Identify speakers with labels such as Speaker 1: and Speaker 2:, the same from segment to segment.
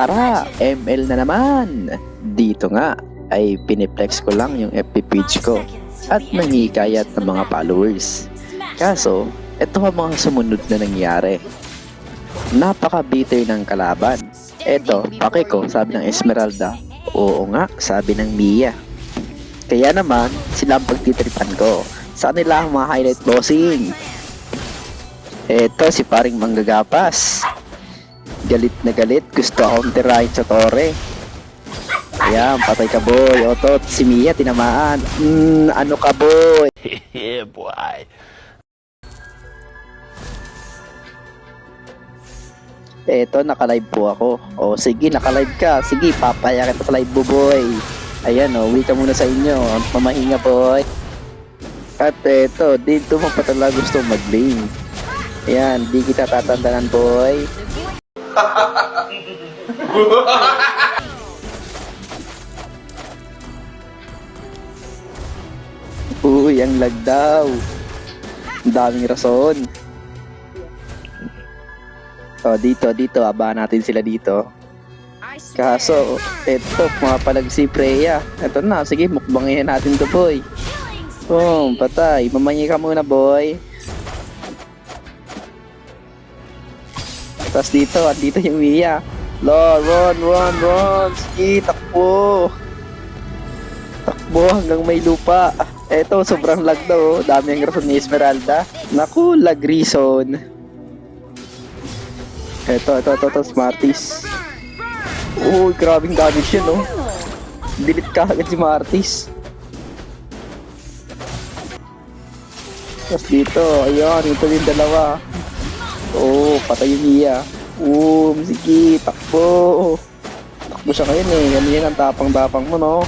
Speaker 1: Tara, ML na naman! Dito nga ay piniplex ko lang yung FB page ko at nangikayat ng mga followers. Kaso, ito ang mga sumunod na nangyari. Napaka-bitter ng kalaban. Eto, pake ko, sabi ng Esmeralda. Oo nga, sabi ng Mia. Kaya naman, sila ang pagtitripan ko. Sa nila ang mga highlight bossing. Eto, si paring manggagapas. Galit na galit, gusto akong tirahin sa tore. Ayan, patay ka boy. Otot, si Mia tinamaan. Ano ka boy?
Speaker 2: Yeah, boy.
Speaker 1: Eto, naka-live po ako. O sige, naka-live ka. Sige, papaya kita sa live mo boy. Ayan o, uwi ka muna sa inyo. Mamahinga boy. At eto, dito mo pa talaga gusto mag-lane. Ayan, di kita tatandanan boy. Uy, ang lag daw. Ang daming rason. O, dito, abangan natin sila dito. Kaso, eto, pumapalag si Freya. Eto na, sige, mukbangin natin to boy. Boom, patay. Mamanyi ka muna boy. Tapos dito, andito yung Mia. Run. Sige, takbo. Takbo hanggang may lupa. Eto, sobrang lag daw. Dami ang rason ni Esmeralda. Naku, lag reason. Eto, Smarties. Uy, grabing damage yun, oh. Delete ka agad si Smarties. Tapos dito, ayun, ito yung dalawa. Oh, patay yung Mia. Sige, takbo. Takbo siya ngayon eh. Yan ang tapang-tapang mo, no?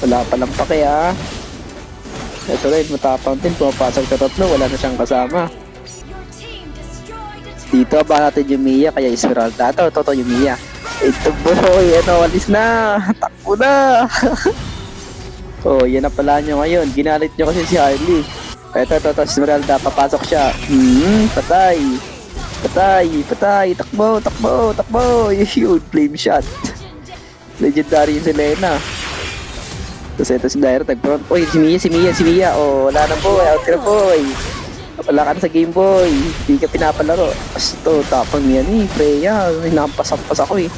Speaker 1: Wala pa lang pa kaya. Ito rin, matapang din. Pumapasok sa tatlo, wala na siyang kasama. Dito ba natin yung Mia, kaya Esmeralda. Ito yung Mia. Ito boy, alis na. Takbo na. Oh, yan na pala nyo ngayon. Ginalit nyo kasi si Harley. Ito, Esmeralda, papasok siya. Patay. Takbo. Yun, flame shot. Legendary yung Selena. Tapos ito si Daira, tag-front. Uy, si Mia. Oh, wala na boy, out ka na boy. Wala ka na sa game boy. Hindi ka pinapalaro. Tapos ito, tapang niya ni Freya. Napasak-pas ako eh.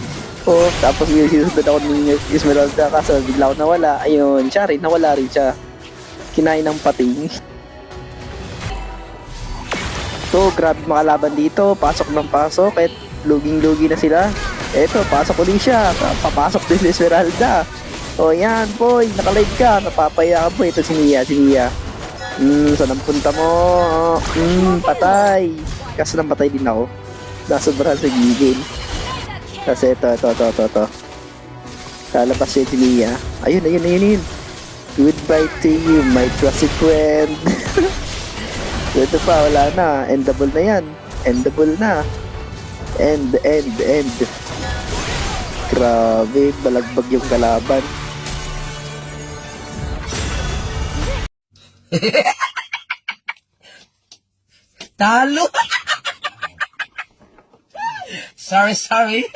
Speaker 1: Oh, tapos sinusunod ako ni Esmeralda kaso bigla ako nawala. Ayun, siya rin, nawala rin siya. Kinain ng pating. So, grabe makalaban dito. Pasok ng pasok. Kahit luging-lugi na sila. Eto, pasok ulit siya. Papasok din si Esmeralda. O yan, boy. Nakalive ka. Napapaya ka boy. Ito si Mia. Saan ang punta mo? Patay. Kaso nang patay din ako. Nasobra sa gigil. Kasi ito. Lalabas si Mia. Ayun. Goodbye to you, my trusted friend. Ito pa, wala na. Endable na yan. Endable na. End. Grabe, balagbag yung kalaban.
Speaker 3: Talo! Sorry.